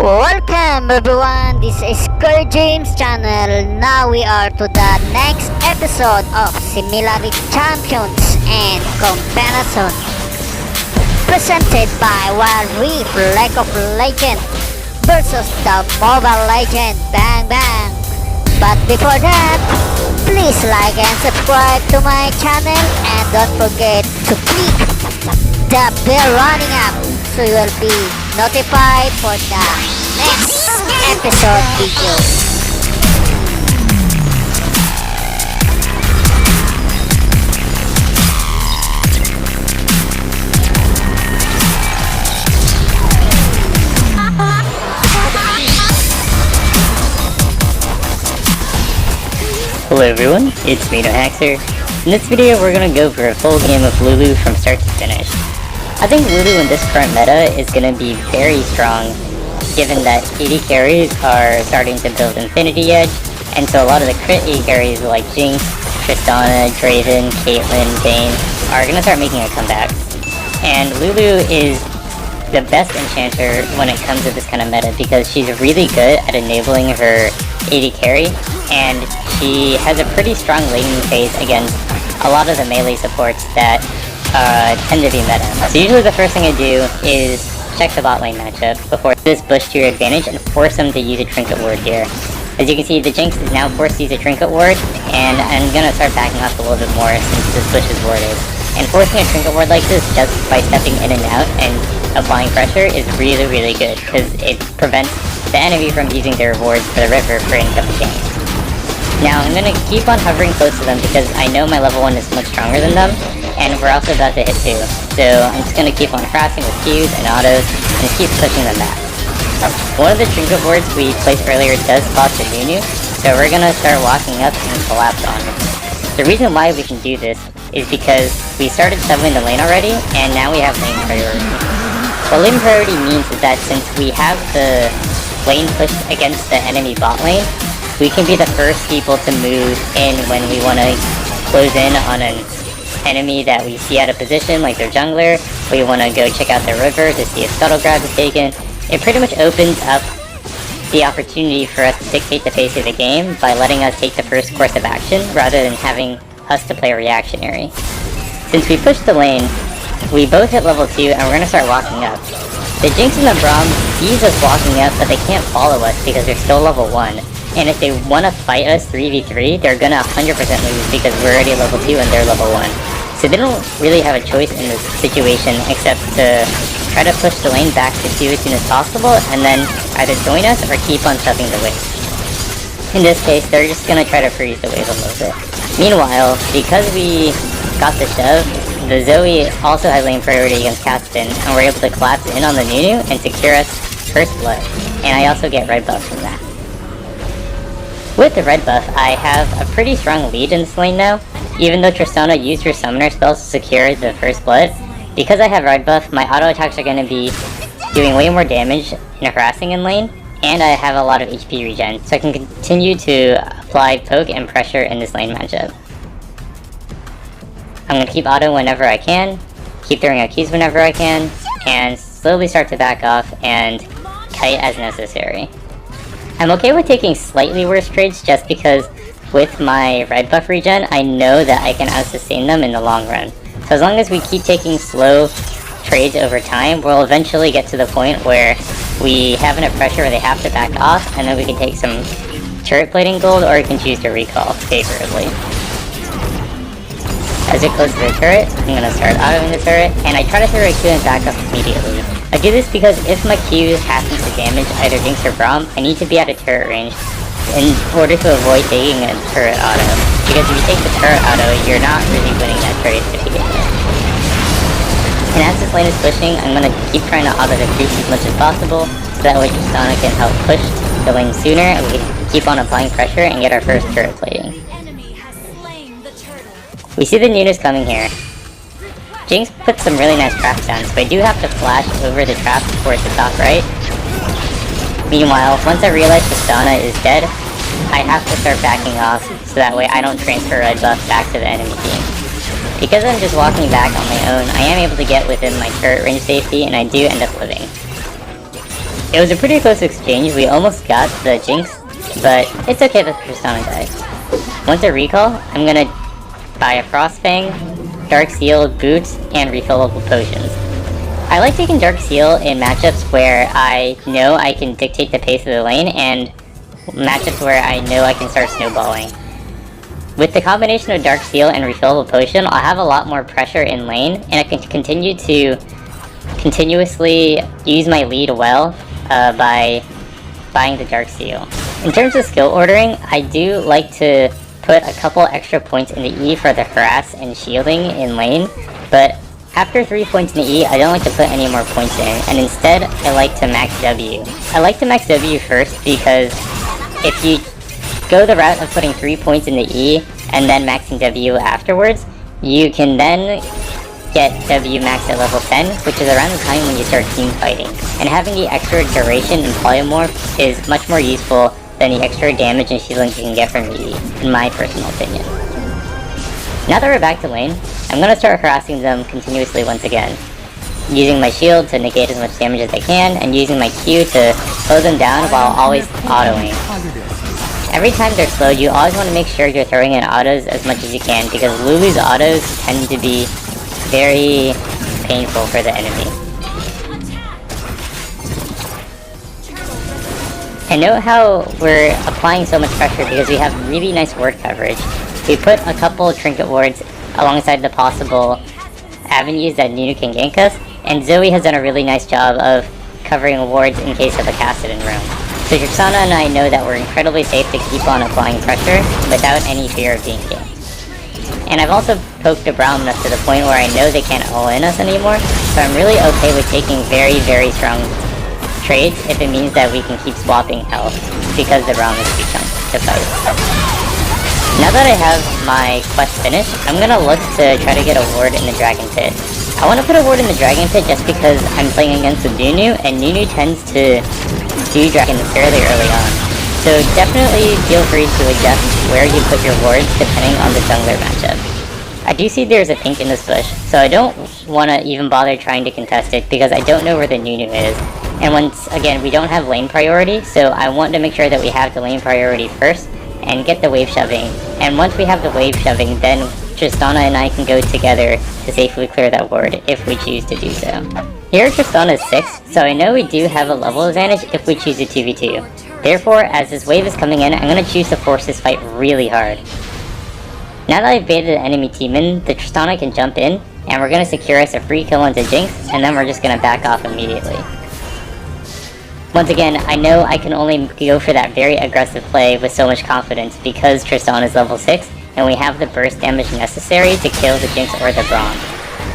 Welcome everyone, this is Kerjims channel. Now we are to the next episode of Similarity Champions and Comparison, presented by Wild Rift League of Legend versus the Mobile Legend Bang Bang. But before that, please like and subscribe to my channel and don't forget to click the bell running up so you will be notified for the next episode video. Hello everyone, it's Monetize. In this video we're gonna go for a full game of Lulu from start to finish. I think Lulu in this current meta is gonna be very strong, given that AD carries are starting to build Infinity Edge, and so a lot of the crit AD carries like Jinx, Tristana, Draven, Caitlyn, Vayne are gonna start making a comeback. And Lulu is the best enchanter when it comes to this kind of meta because she's really good at enabling her AD carry, and she has a pretty strong laning phase against a lot of the melee supports that tend to be meta. So usually the first thing I do is check the bot lane matchup before this bush to your advantage and force them to use a trinket ward here. As you can see, the Jinx is now forced to use a trinket ward, and I'm gonna start backing off a little bit more since this bush is warded. And forcing a trinket ward like this just by stepping in and out and applying pressure is really good because it prevents the enemy from using their wards for the river for incoming ganks. Now I'm gonna keep on hovering close to them because I know my level 1 is much stronger than them, and we're also about to hit 2. So I'm just gonna keep on harassing with Qs and autos and keep pushing them back. One of the trinket wards we placed earlier does cost a Nunu, so we're gonna start walking up and collapse on it. The reason why we can do this is because we started summoning the lane already, and now we have lane priority. What lane priority means is that since we have the lane pushed against the enemy bot lane, we can be the first people to move in when we want to close in on an enemy that we see out of position, like their jungler. We want to go check out their river to see if scuttle grab is taken. It pretty much opens up the opportunity for us to dictate the pace of the game by letting us take the first course of action rather than having us to play reactionary. Since we pushed the lane, we both hit level 2 and we're going to start walking up. The Jinx and the Braum sees us walking up, but they can't follow us because they're still level 1. And if they want to fight us 3v3, they're gonna 100% lose because we're already level 2 and they're level 1. So they don't really have a choice in this situation except to try to push the lane back to 2 as soon as possible and then either join us or keep on shoving the wave. In this case, they're just gonna try to freeze the wave a little bit. Meanwhile, because we got the shove, the Zoe also has lane priority against Caston, and we're able to collapse in on the Nunu and secure us first blood. And I also get red buff from that. With the red buff, I have a pretty strong lead in this lane now, even though Tristana used her summoner spells to secure the first blood. Because I have red buff, my auto attacks are going to be doing way more damage and harassing in lane, and I have a lot of HP regen, so I can continue to apply poke and pressure in this lane matchup. I'm going to keep auto whenever I can, keep throwing out keys whenever I can, and slowly start to back off and kite as necessary. I'm okay with taking slightly worse trades just because with my red buff regen, I know that I can out-sustain them in the long run. So as long as we keep taking slow trades over time, we'll eventually get to the point where we have enough pressure where they have to back off, and then we can take some turret plating gold, or we can choose to recall favorably. As it closes the turret, I'm going to start autoing the turret, and I try to throw a Q and back up immediately. I do this because if my Q happens to damage either Jinx or Braum, I need to be out of turret range in order to avoid taking a turret auto. Because if you take the turret auto, you're not really winning that trade to begin with. And as this lane is pushing, I'm going to keep trying to auto the creeps as much as possible, so that way Tristana can help push the lane sooner, and we can keep on applying pressure and get our first turret plating. We see the Nunu's coming here. Jinx put some really nice traps down, so I do have to flash over the trap towards the top right. Meanwhile, once I realize Tristana is dead, I have to start backing off so that way I don't transfer red buff back to the enemy team. Because I'm just walking back on my own, I am able to get within my turret range safety, and I do end up living. It was a pretty close exchange. We almost got the Jinx, but it's okay that Tristana died. Once a recall, I'm gonna buy a Frostfang, Dark Seal, boots, and refillable potions. I like taking Dark Seal in matchups where I know I can dictate the pace of the lane, and matchups where I know I can start snowballing. With the combination of Dark Seal and refillable potion, I'll have a lot more pressure in lane, and I can continue to continuously use my lead well by buying the Dark Seal. In terms of skill ordering, I do like to put a couple extra points in the E for the harass and shielding in lane, but after 3 points in the E, I don't like to put any more points in, and instead I like to max W. I like to max W first because if you go the route of putting 3 points in the E and then maxing W afterwards, you can then get W max at level 10, which is around the time when you start team fighting. And having the extra duration in polymorph is much more useful than the extra damage and shielding you can get from the E, in my personal opinion. Now that we're back to lane, I'm going to start harassing them continuously once again, using my shield to negate as much damage as I can, and using my Q to slow them down while always autoing. Every time they're slowed, you always want to make sure you're throwing in autos as much as you can, because Lulu's autos tend to be very painful for the enemy. And note how we're applying so much pressure because we have really nice ward coverage. We put a couple trinket wards alongside the possible avenues that Nunu can gank us, and Zoe has done a really nice job of covering wards in case of a Kassadin roam. So Tristana and I know that we're incredibly safe to keep on applying pressure without any fear of being ganked. And I've also poked the Braum enough to the point where I know they can't all-in us anymore, so I'm really okay with taking very, very strong trades if it means that we can keep swapping health, because the Braum is too chunk to fight. Now that I have my quest finished, I'm gonna look to try to get a ward in the Dragon Pit. I want to put a ward in the Dragon Pit just because I'm playing against the Nunu, and Nunu tends to do Dragon fairly early on. So definitely feel free to adjust where you put your wards depending on the jungler matchup. I do see there's a pink in this bush, so I don't want to even bother trying to contest it because I don't know where the Nunu is. And once again, we don't have lane priority, so I want to make sure that we have the lane priority first and get the wave shoving. And once we have the wave shoving, then Tristana and I can go together to safely clear that ward if we choose to do so. Here Tristana is 6, so I know we do have a level advantage if we choose a 2v2. Therefore, as this wave is coming in, I'm going to choose to force this fight really hard. Now that I've baited the enemy team in, the Tristana can jump in, and we're going to secure us a free kill into Jinx, and then we're just going to back off immediately. Once again, I know I can only go for that very aggressive play with so much confidence because Tristana is level 6, and we have the burst damage necessary to kill the Jinx or the Braum.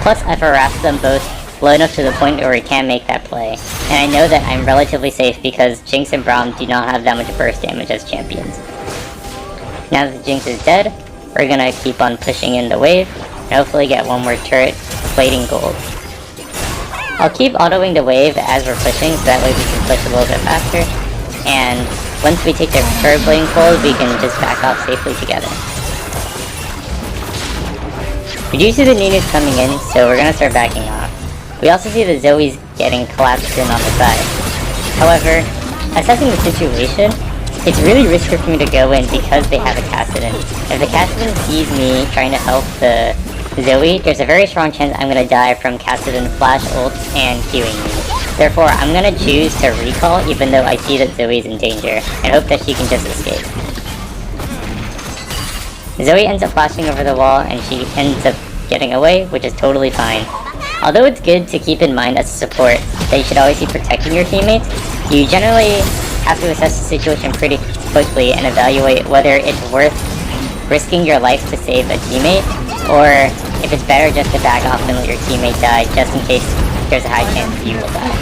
Plus, I've harassed them both low enough to the point where we can make that play, and I know that I'm relatively safe because Jinx and Braum do not have that much burst damage as champions. Now that the Jinx is dead, we're gonna keep on pushing in the wave, and hopefully get one more turret plating gold. I'll keep autoing the wave as we're pushing, so that way we can push a little bit faster, and once we take the turret plating gold, we can just back off safely together. We do see the Nunu's coming in, so we're gonna start backing off. We also see the Zoe's getting collapsed in on the side. However, assessing the situation, it's really risky for me to go in because they have a Kassadin. If the Kassadin sees me trying to help the Zoe, there's a very strong chance I'm going to die from Kassadin flash ults and Qing me. Therefore, I'm going to choose to recall even though I see that Zoe's in danger, and hope that she can just escape. Zoe ends up flashing over the wall, and she ends up getting away, which is totally fine. Although it's good to keep in mind as a support that you should always be protecting your teammates, you generally have to assess the situation pretty quickly and evaluate whether it's worth risking your life to save a teammate, or if it's better just to back off and let your teammate die just in case there's a high chance you will die.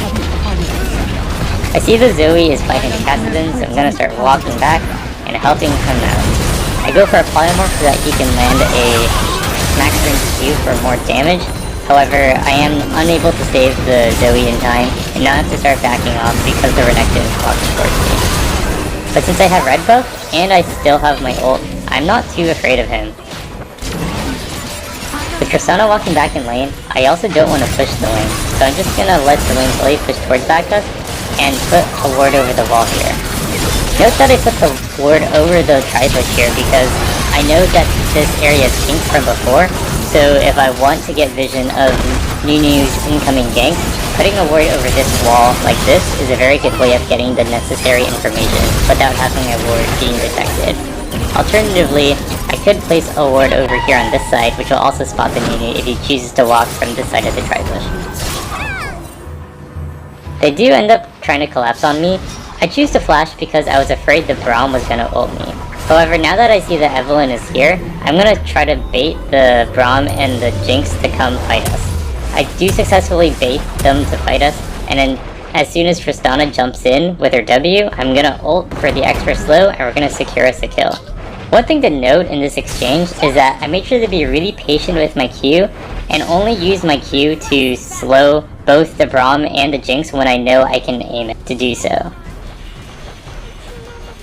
I see the Zoe is fighting the Kassadin, so I'm gonna start walking back and helping him out. I go for a polymorph so that he can land a max range Q for more damage. However, I am unable to save the Zoe in time, and now I have to start backing off because the Renekton is walking towards me. But since I have red buff, and I still have my ult, I'm not too afraid of him. With Tristana walking back in lane, I also don't want to push the lane, so I'm just gonna let the lane slowly push towards back us, and put a ward over the wall here. Note that I put the ward over the tri-bush here because I know that this area is kinked from before, so if I want to get vision of Nunu's incoming gank, putting a ward over this wall like this is a very good way of getting the necessary information without having a ward being detected. Alternatively, I could place a ward over here on this side, which will also spot the Nunu if he chooses to walk from this side of the tri-bush. They do end up trying to collapse on me. I choose to flash because I was afraid the Braum was gonna ult me. However, now that I see that Evelyn is here, I'm gonna try to bait the Braum and the Jinx to come fight us. I do successfully bait them to fight us, and then as soon as Tristana jumps in with her W, I'm gonna ult for the extra slow and we're gonna secure us a kill. One thing to note in this exchange is that I made sure to be really patient with my Q and only use my Q to slow both the Braum and the Jinx when I know I can aim it to do so.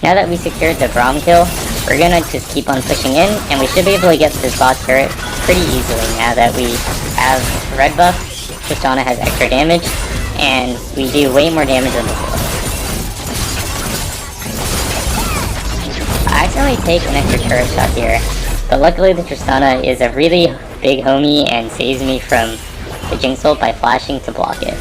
Now that we secured the Braum kill, we're gonna just keep on pushing in, and we should be able to get this bot turret pretty easily now that we have red buff, Tristana has extra damage, and we do way more damage than before. I accidentally take an extra turret shot here, but luckily the Tristana is a really big homie and saves me from the Jinx ult by flashing to block it.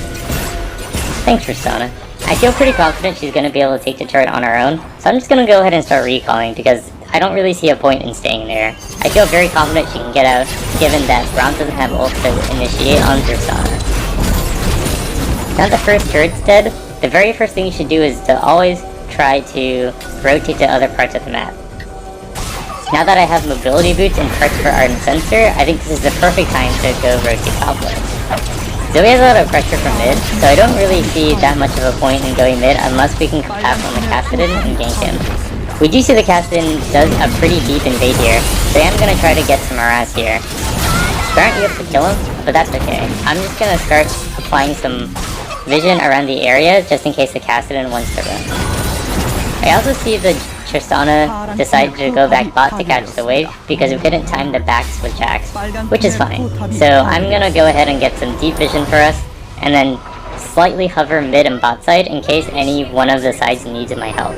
Thanks, Tristana. I feel pretty confident she's going to be able to take the turret on her own, so I'm just going to go ahead and start recalling because I don't really see a point in staying there. I feel very confident she can get out, given that Braum doesn't have ult to initiate on Tristana. Now the first turret's dead, the very first thing you should do is to always try to rotate to other parts of the map. Now that I have mobility boots and parts for Ardent Sensor, I think this is the perfect time to go rotate top lane. Zoe has a lot of pressure from mid, so I don't really see that much of a point in going mid unless we can tap on the Kassadin and gank him. We do see the Kassadin does a pretty deep invade here, so I am going to try to get some harass here. Aren't you have to kill him? But that's okay. I'm just going to start applying some vision around the area just in case the Kassadin wants to run. I also see the Tristana decided to go back bot to catch the wave because we couldn't time the backs with Jax, which is fine. So I'm gonna go ahead and get some deep vision for us, and then slightly hover mid and bot side in case any one of the sides needs my help.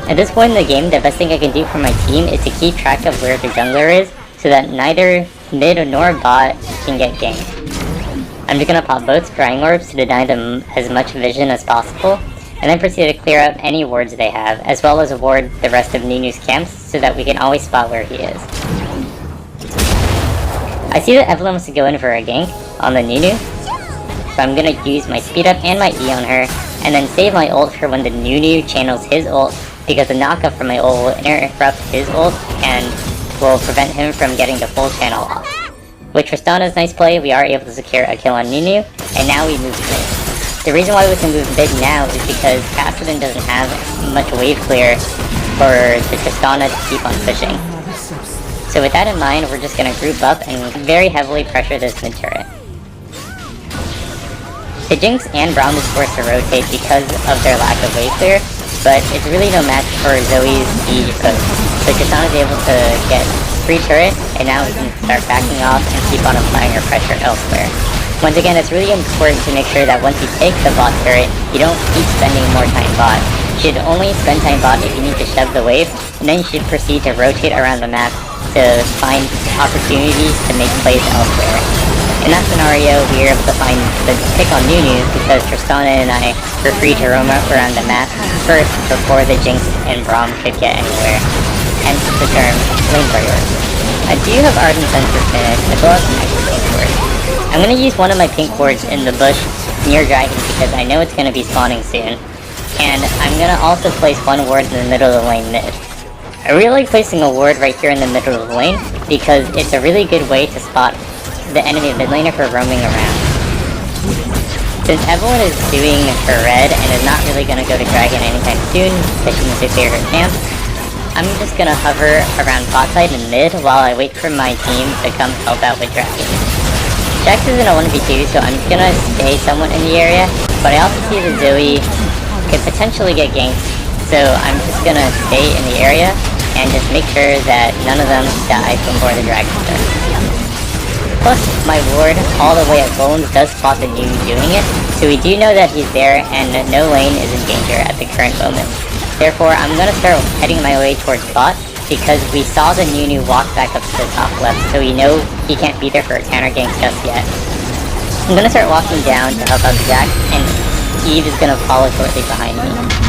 At this point in the game, the best thing I can do for my team is to keep track of where the jungler is so that neither mid nor bot can get ganked. I'm just gonna pop both Drying Orbs to deny them as much vision as possible, and then proceed to clear up any wards they have, as well as ward the rest of Nunu's camps so that we can always spot where he is. I see that Evelyn wants to go in for a gank on the Nunu, so I'm gonna use my speed up and my E on her, and then save my ult for when the Nunu channels his ult, because the knockup from my ult will interrupt his ult and will prevent him from getting the full channel off. With Tristana's nice play, we are able to secure a kill on Nunu, and now we move mid. The reason why we can move mid now is because Kassadin doesn't have much wave clear for the Tristana to keep on pushing. So with that in mind, we're just going to group up and very heavily pressure this mid turret. The Jinx and Braum is forced to rotate because of their lack of wave clear, but it's really no match for Zoe's siege push. So Tristana is able to get free turret, and now we can start backing off and keep on applying our pressure elsewhere. Once again, it's really important to make sure that once you take the bot turret, you don't keep spending more time bot. You should only spend time bot if you need to shove the wave, and then you should proceed to rotate around the map to find opportunities to make plays elsewhere. In that scenario, we were able to find the pick on Nunu because Tristana and I were free to roam up around the map first before the Jinx and Braum could get anywhere. Hence the term lane priority. I do have Ardent Sensor finished, as well as some extra pink wards. I'm going to use one of my pink wards in the bush near Dragon because I know it's going to be spawning soon. And I'm going to also place one ward in the middle of the lane mid. I really like placing a ward right here in the middle of the lane because it's a really good way to spot the enemy mid laner for roaming around. Since Evelyn is doing her red and is not really going to go to Dragon anytime soon because she needs to clear her camp, I'm just going to hover around bot side and mid while I wait for my team to come help out with Dragon. Jax is in a 1v2, so I'm just gonna stay somewhat in the area, but I also see that Zoe could potentially get ganked, so I'm just gonna stay in the area and just make sure that none of them die before the dragon starts. Plus, my ward all the way at Golems does spot the Nunu doing it, so we do know that he's there and no lane is in danger at the current moment. Therefore, I'm gonna start heading my way towards bot, because we saw the Nunu walk back up to the top left, so we know he can't be there for a counter gank just yet. I'm gonna start walking down to help out Jack, and Eve is gonna follow shortly behind me.